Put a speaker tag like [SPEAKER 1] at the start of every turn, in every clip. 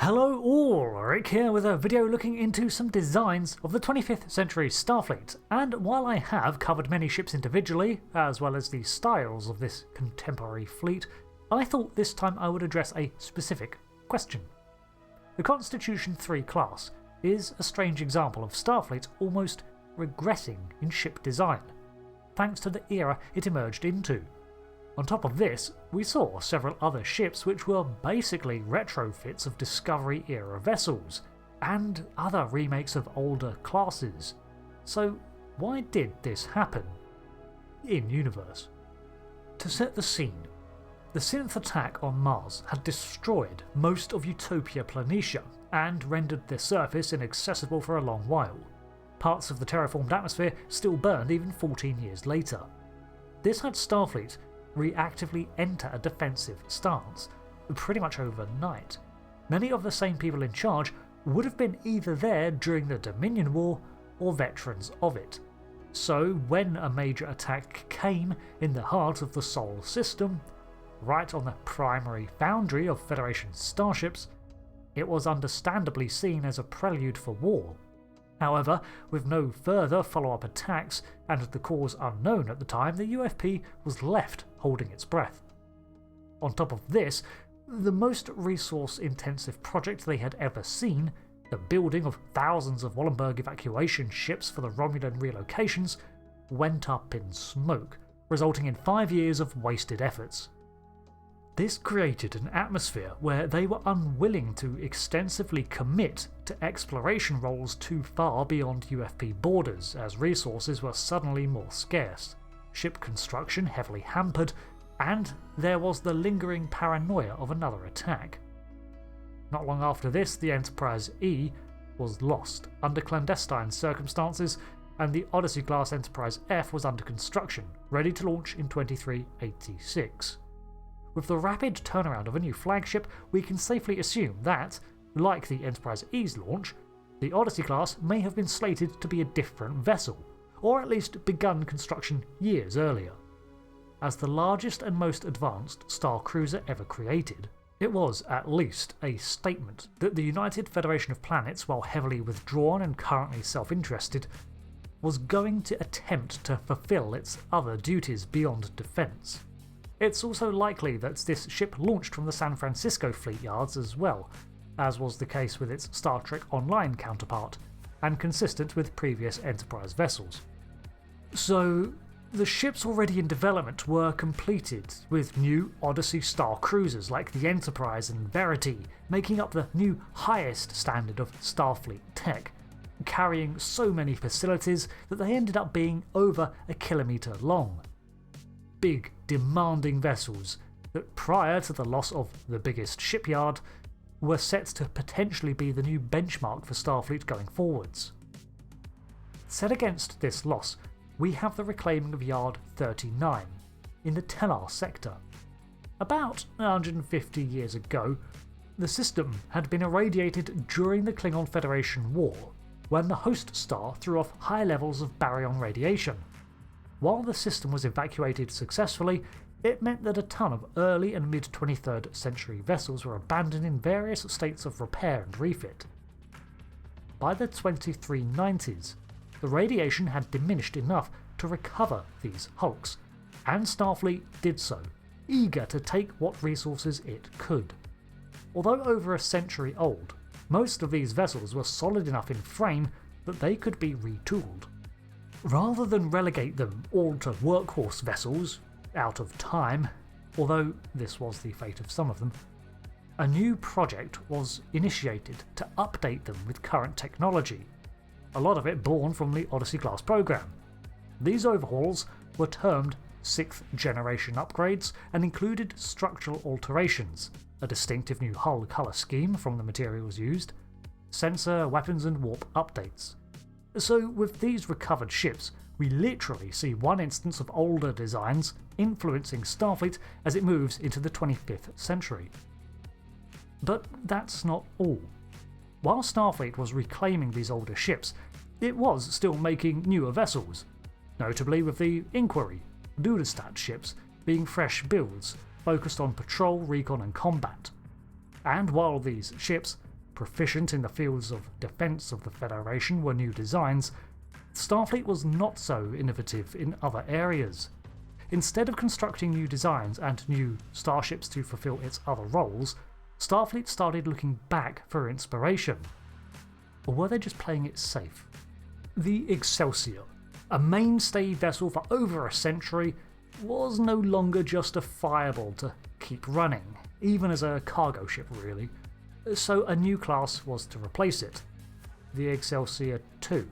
[SPEAKER 1] Hello all, Rick here with a video looking into some designs of the 25th century Starfleet, and while I have covered many ships individually, as well as the styles of this contemporary fleet, I thought this time I would address a specific question. The Constitution 3 class is a strange example of Starfleet almost regressing in ship design, thanks to the era it emerged into. On top of this, we saw several other ships which were basically retrofits of Discovery-era vessels, and other remakes of older classes. So why did this happen? In-universe. To set the scene, the synth attack on Mars had destroyed most of Utopia Planitia and rendered their surface inaccessible for a long while. Parts of the terraformed atmosphere still burned even 14 years later. This had Starfleet reactively enter a defensive stance, pretty much overnight. Many of the same people in charge would have been either there during the Dominion War or veterans of it. So when a major attack came in the heart of the Sol system, right on the primary boundary of Federation starships, it was understandably seen as a prelude for war. However, with no further follow-up attacks and the cause unknown at the time, the UFP was left holding its breath. On top of this, the most resource-intensive project they had ever seen, the building of thousands of Wallenberg evacuation ships for the Romulan relocations, went up in smoke, resulting in 5 years of wasted efforts. This created an atmosphere where they were unwilling to extensively commit to exploration roles too far beyond UFP borders, as resources were suddenly more scarce, ship construction heavily hampered, and there was the lingering paranoia of another attack. Not long after this, the Enterprise E was lost under clandestine circumstances, and the Odyssey-class Enterprise F was under construction, ready to launch in 2386. With the rapid turnaround of a new flagship, we can safely assume that, like the Enterprise E's launch, the Odyssey-class may have been slated to be a different vessel, or at least begun construction years earlier. As the largest and most advanced star cruiser ever created, it was at least a statement that the United Federation of Planets, while heavily withdrawn and currently self-interested, was going to attempt to fulfill its other duties beyond defense. It's also likely that this ship launched from the San Francisco fleet yards as well, as was the case with its Star Trek Online counterpart, and consistent with previous Enterprise vessels. So, the ships already in development were completed, with new Odyssey star cruisers like the Enterprise and Verity making up the new highest standard of Starfleet tech, carrying so many facilities that they ended up being over a kilometre long. Big, demanding vessels that, prior to the loss of the biggest shipyard, were set to potentially be the new benchmark for Starfleet going forwards. Set against this loss, we have the reclaiming of Yard 39 in the Tellar sector. About 150 years ago, the system had been irradiated during the Klingon Federation War, when the host star threw off high levels of baryon radiation. While the system was evacuated successfully, it meant that a ton of early and mid-23rd century vessels were abandoned in various states of repair and refit. By the 2390s, the radiation had diminished enough to recover these hulks, and Starfleet did so, eager to take what resources it could. Although over a century old, most of these vessels were solid enough in frame that they could be retooled. Rather than relegate them all to workhorse vessels, out of time, although this was the fate of some of them, a new project was initiated to update them with current technology, a lot of it born from the Odyssey-class program. These overhauls were termed 6th generation upgrades and included structural alterations, a distinctive new hull colour scheme from the materials used, sensor, weapons and warp updates. So with these recovered ships, we literally see one instance of older designs influencing Starfleet as it moves into the 25th century. But that's not all. While Starfleet was reclaiming these older ships, it was still making newer vessels, notably with the Inquiry, Dudestat ships being fresh builds focused on patrol, recon and combat. And while these ships proficient in the fields of defence of the Federation were new designs, Starfleet was not so innovative in other areas. Instead of constructing new designs and new starships to fulfill its other roles, Starfleet started looking back for inspiration. Or were they just playing it safe? The Excelsior, a mainstay vessel for over a century, was no longer justifiable to keep running, even as a cargo ship really, so a new class was to replace it, the Excelsior II.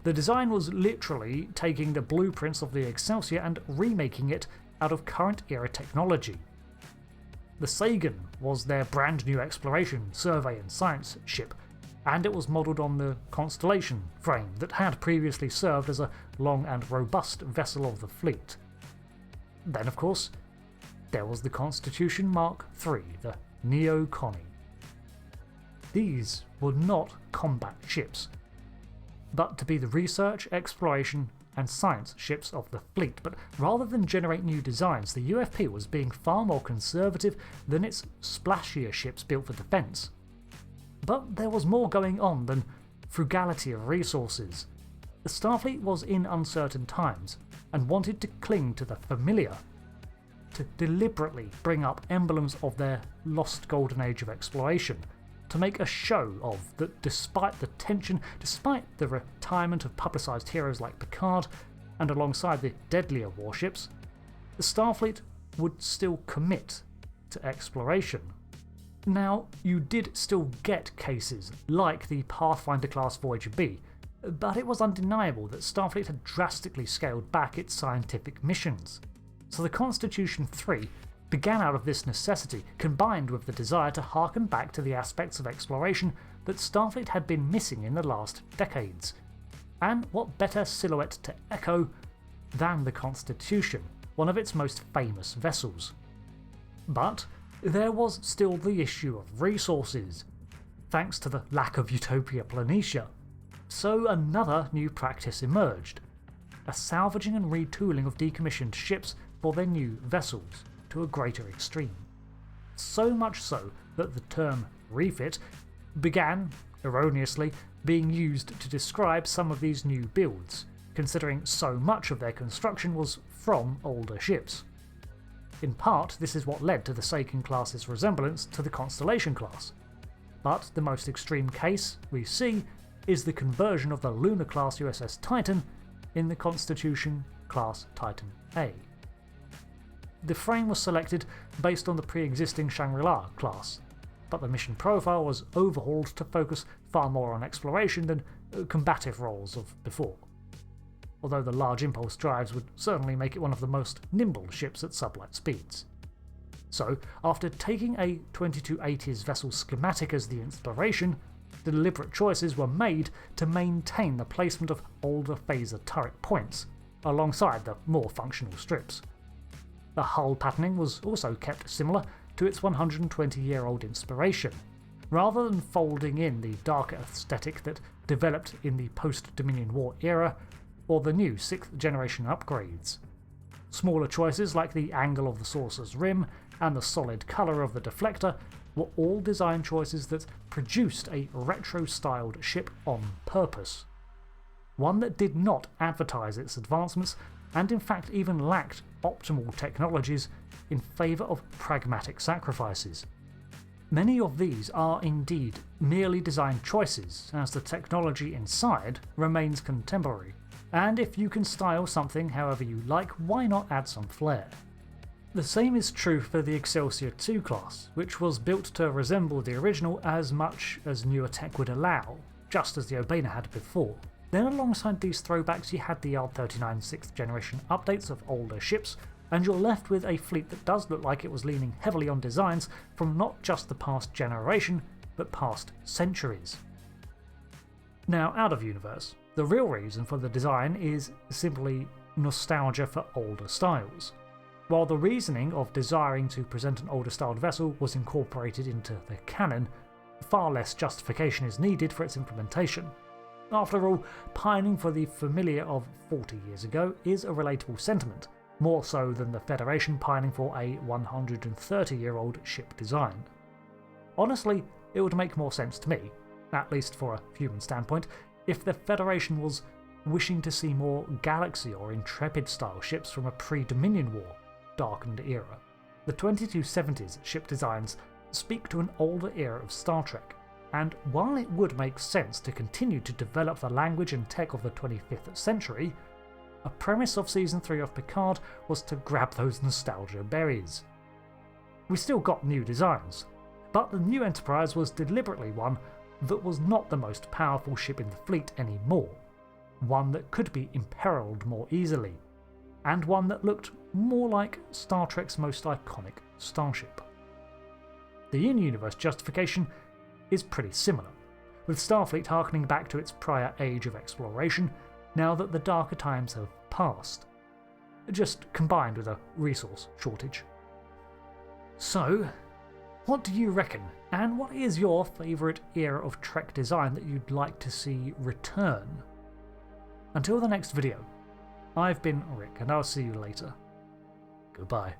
[SPEAKER 1] The design was literally taking the blueprints of the Excelsior and remaking it out of current era technology. The Sagan was their brand new exploration, survey and science ship, and it was modelled on the Constellation frame that had previously served as a long and robust vessel of the fleet. Then, of course, there was the Constitution Mark III, the Neo-Connie. These were not combat ships, but to be the research, exploration, and science ships of the fleet. But rather than generate new designs, the UFP was being far more conservative than its splashier ships built for defence. But there was more going on than frugality of resources. The Starfleet was in uncertain times and wanted to cling to the familiar, to deliberately bring up emblems of their lost golden age of exploration, to make a show of that despite the tension, despite the retirement of publicised heroes like Picard, and alongside the deadlier warships, the Starfleet would still commit to exploration. Now, you did still get cases like the Pathfinder-class Voyager B, but it was undeniable that Starfleet had drastically scaled back its scientific missions. So the Constitution III began out of this necessity, combined with the desire to harken back to the aspects of exploration that Starfleet had been missing in the last decades. And what better silhouette to echo than the Constitution, one of its most famous vessels. But there was still the issue of resources, thanks to the lack of Utopia Planitia. So another new practice emerged, a salvaging and retooling of decommissioned ships for their new vessels to a greater extreme. So much so that the term refit began, erroneously, being used to describe some of these new builds, considering so much of their construction was from older ships. In part, this is what led to the Sagan class's resemblance to the Constellation class, but the most extreme case we see is the conversion of the Lunar-class USS Titan in the Constitution-class Titan A. The frame was selected based on the pre-existing Shangri-La class, but the mission profile was overhauled to focus far more on exploration than combative roles of before, although the large impulse drives would certainly make it one of the most nimble ships at sublight speeds. So, after taking a 2280s vessel schematic as the inspiration, the deliberate choices were made to maintain the placement of older phaser turret points, alongside the more functional strips. The hull patterning was also kept similar to its 120-year-old inspiration, rather than folding in the darker aesthetic that developed in the post-Dominion War era or the new 6th generation upgrades. Smaller choices like the angle of the saucer's rim and the solid colour of the deflector were all design choices that produced a retro-styled ship on purpose. One that did not advertise its advancements and in fact even lacked optimal technologies in favour of pragmatic sacrifices. Many of these are indeed merely design choices, as the technology inside remains contemporary, and if you can style something however you like, why not add some flair? The same is true for the Excelsior II class, which was built to resemble the original as much as newer tech would allow, just as the Obana had before. Then alongside these throwbacks you had the R39 6th generation updates of older ships, and you're left with a fleet that does look like it was leaning heavily on designs from not just the past generation, but past centuries. Now, out of universe, the real reason for the design is simply nostalgia for older styles. While the reasoning of desiring to present an older styled vessel was incorporated into the canon, far less justification is needed for its implementation. After all, pining for the familiar of 40 years ago is a relatable sentiment, more so than the Federation pining for a 130-year-old ship design. Honestly, it would make more sense to me, at least for a human standpoint, if the Federation was wishing to see more Galaxy or Intrepid style ships from a pre-Dominion War darkened era. The 2270s ship designs speak to an older era of Star Trek, and while it would make sense to continue to develop the language and tech of the 25th century, a premise of Season 3 of Picard was to grab those nostalgia berries. We still got new designs, but the new Enterprise was deliberately one that was not the most powerful ship in the fleet anymore, one that could be imperiled more easily, and one that looked more like Star Trek's most iconic starship. The in-universe justification is pretty similar, with Starfleet harkening back to its prior age of exploration now that the darker times have passed, just combined with a resource shortage. So, what do you reckon, and what is your favourite era of Trek design that you'd like to see return? Until the next video, I've been Rick, and I'll see you later. Goodbye.